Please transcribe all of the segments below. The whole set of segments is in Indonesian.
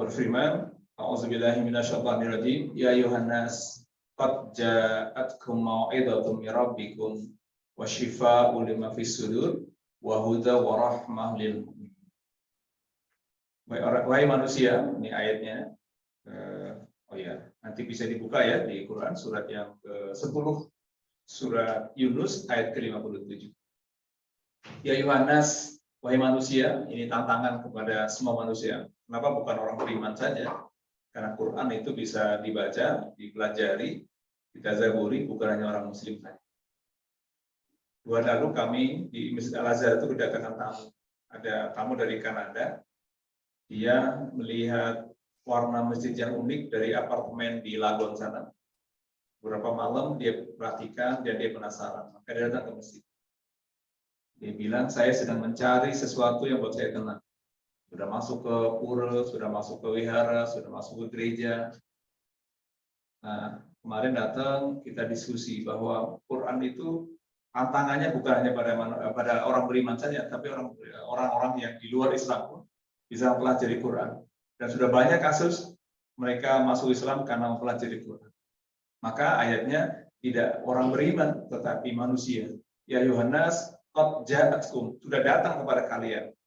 berfirman, A'udzubillahi minasyaitonirrajim, ya ayuhan nas qad ja'atkum mau'izatun min rabbikum wa syifaa'un lima fis sudur wa huda wa rahmah lil mu'minin. Wahai manusia, ini ayatnya. Nanti bisa dibuka ya di Quran surat yang ke-10, surat Yunus ayat ke-57. Ya Yohanes, wahai manusia, ini tantangan kepada semua manusia. Kenapa bukan orang beriman saja? Karena Quran itu bisa dibaca, dipelajari, ditazaburi, bukan hanya orang muslim saja. Bulan lalu kami di Masjid Al-Azhar itu kedatangan tamu. Ada tamu dari Kanada. Dia melihat warna masjid yang unik dari apartemen di Lagon sana. Beberapa malam dia perhatikan dan dia penasaran. Maka dia datang ke masjid. Dia bilang, saya sedang mencari sesuatu yang buat saya tenang. Sudah masuk ke pura, sudah masuk ke wihara, sudah masuk ke gereja. Nah, kemarin datang kita diskusi bahwa Quran itu tantangannya bukan hanya pada orang beriman saja, tapi orang-orang yang di luar Islam pun bisa mempelajari Quran. Dan sudah banyak kasus mereka masuk Islam karena mempelajari Quran. Maka ayatnya tidak orang beriman, tetapi manusia. Ya Yohanes, qad ja'atkum, sudah datang kepada kalian.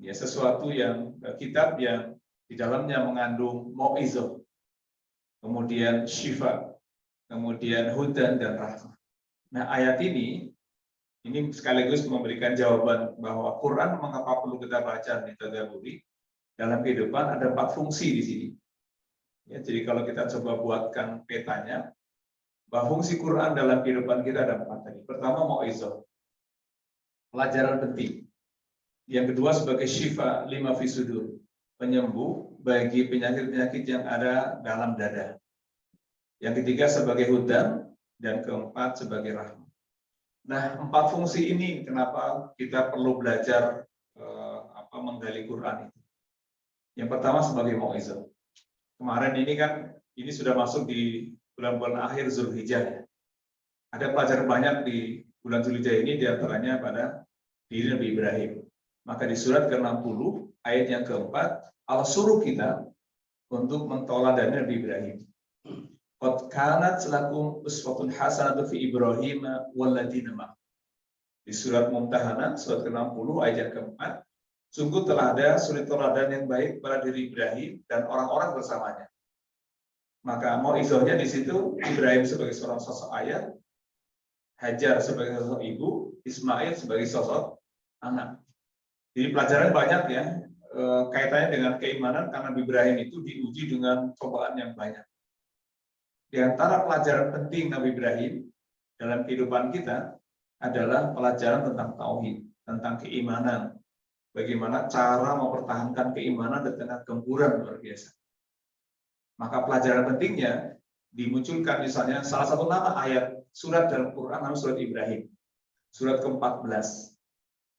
Ya, sesuatu yang kitab yang di dalamnya mengandung mau'izah, kemudian syifa, kemudian hudan dan rahmah. Nah, ayat ini sekaligus memberikan jawaban bahwa Quran mengapa perlu kita baca di tadabburi. Dalam kehidupan ada 4 fungsi di sini. Ya, jadi kalau kita coba buatkan petanya, bahwa fungsi Quran dalam kehidupan kita ada 4 tadi. Pertama, mau'izah, pelajaran penting. Yang kedua sebagai syifa lima fis sudur, penyembuh bagi penyakit-penyakit yang ada dalam dada. Yang ketiga sebagai hudan, dan keempat sebagai rahmat. Nah, 4 fungsi ini kenapa kita perlu belajar menggali Quran itu. Yang pertama sebagai mau'izah. Kemarin ini sudah masuk di bulan-bulan akhir Zulhijjah ya. Ada pelajaran banyak di bulan Zulhijjah ini, diantaranya pada diri Nabi Ibrahim. Maka di surat ke-60 ayat yang keempat, Allah suruh kita untuk mentoladani Nabi Ibrahim. Qad kanat lakum uswatun hasanatun fi Ibrahim walladzina ma'ahu. Di surat Mumtahanah surat ke-60 ayat yang keempat, sungguh telah ada suri teladan yang baik pada diri Ibrahim dan orang-orang bersamanya. Maka mau'izahnya di situ, Ibrahim sebagai seorang sosok ayah, Hajar sebagai sosok ibu, Ismail sebagai sosok anak. Jadi pelajaran banyak ya, kaitannya dengan keimanan karena Ibrahim itu diuji dengan cobaan yang banyak. Di antara pelajaran penting Nabi Ibrahim dalam kehidupan kita adalah pelajaran tentang tauhid, tentang keimanan. Bagaimana cara mempertahankan keimanan di tengah gempuran luar biasa. Maka pelajaran pentingnya dimunculkan misalnya salah satu nama ayat surat dalam Quran adalah surat Ibrahim. Surat ke-14.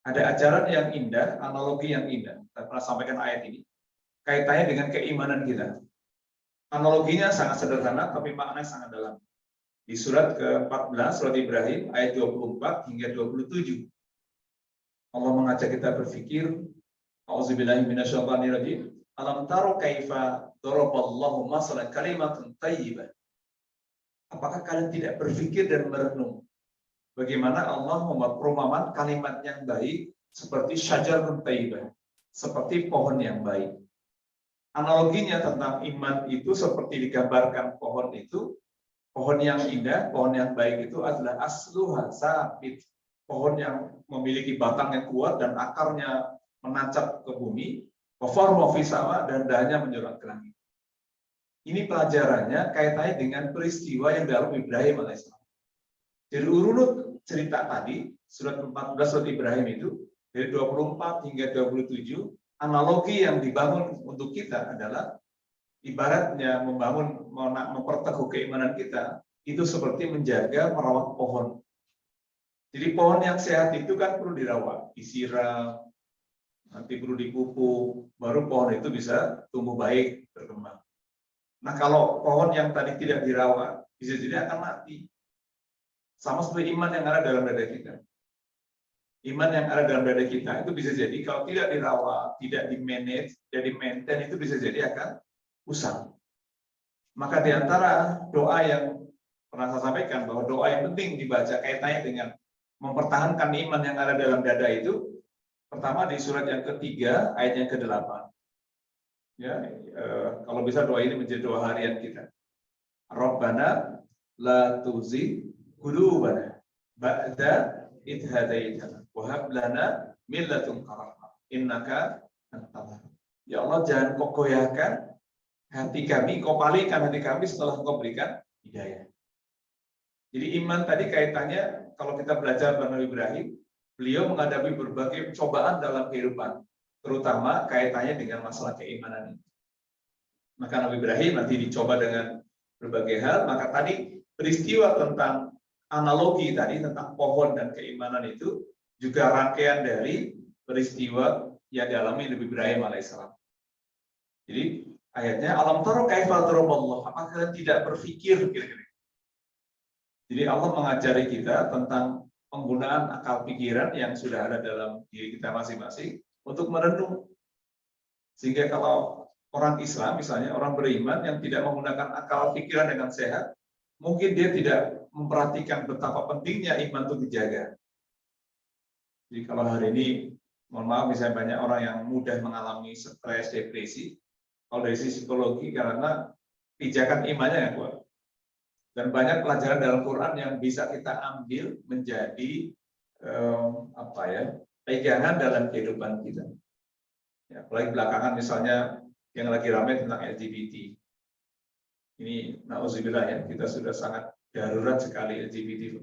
Ada ajaran yang indah, analogi yang indah. Saya pernah sampaikan ayat ini. Kaitannya dengan keimanan kita. Analoginya sangat sederhana, tapi maknanya sangat dalam. Di surat ke-14, surat Ibrahim, ayat 24 hingga 27. Allah mengajak kita berpikir, A'udzubillahi minasyaitonirrajim. Alam taro kaifa daraballahu masalan kalimatun thayyibah. Apakah kalian tidak berpikir dan merenung bagaimana Allah membuat perumpamaan kalimat yang baik seperti syajarun thayyibah, seperti pohon yang baik. Analoginya tentang iman itu seperti digambarkan pohon itu, pohon yang indah, pohon yang baik itu adalah asluha sabit, pohon yang memiliki batang yang kuat dan akarnya menancap ke bumi, wafarmofisawa dan dahannya menjulang ke langit. Ini pelajarannya kaitannya dengan peristiwa yang dialami Ibrahim alaihissalam. Dari urut cerita tadi, surat 14 surat Ibrahim itu, dari 24 hingga 27, analogi yang dibangun untuk kita adalah ibaratnya memperteguh keimanan kita, itu seperti menjaga merawat pohon. Jadi pohon yang sehat itu kan perlu dirawat, disiram, nanti perlu dipupuk, baru pohon itu bisa tumbuh baik, berkembang. Nah, kalau pohon yang tadi tidak dirawat, bisa jadi akan mati. Sama seperti iman yang ada dalam dada kita. Iman yang ada dalam dada kita itu bisa jadi kalau tidak dirawat, tidak di-manage, tidak di-maintain, itu bisa jadi akan usang. Maka di antara doa yang pernah saya sampaikan bahwa doa yang penting dibaca kaitannya dengan mempertahankan iman yang ada dalam dada itu, pertama di surat yang ketiga ayat yang ke-8. Ya, kalau bisa doa ini menjadi doa harian kita. Rabbana la tuzigh qulubana ba'da idh hadaitana wa hab lana min ladunka rahmah innaka antal wahhab. Ya Allah, jangan kau goyahkan hati kami, kau palingkan hati kami setelah kau berikan hidayah. Jadi iman tadi kaitannya, kalau kita belajar tentang Nabi Ibrahim, beliau menghadapi berbagai cobaan dalam kehidupan, terutama kaitannya dengan masalah keimanan ini. Maka Nabi Ibrahim nanti dicoba dengan berbagai hal, maka tadi peristiwa tentang analogi tadi, tentang pohon dan keimanan itu, juga rangkaian dari peristiwa yang dialami Nabi Ibrahim alaihissalam. Jadi ayatnya, alam taro kaifa daraballah, apakah kalian tidak berpikir kira-kira. Jadi Allah mengajari kita tentang penggunaan akal pikiran yang sudah ada dalam diri kita masing-masing untuk merenung. Sehingga kalau orang Islam, misalnya orang beriman yang tidak menggunakan akal pikiran dengan sehat, mungkin dia tidak memperhatikan betapa pentingnya iman itu dijaga. Jadi kalau hari ini, mohon maaf, misalnya banyak orang yang mudah mengalami stres, depresi, kalau dari sisi psikologi karena pijakan imannya yang kuat. Dan banyak pelajaran dalam Quran yang bisa kita ambil menjadi pegangan dalam kehidupan kita. Ya, apalagi belakangan misalnya yang lagi ramai tentang LGBT. Ini nauzubillah ya, kita sudah sangat darurat sekali LGBT.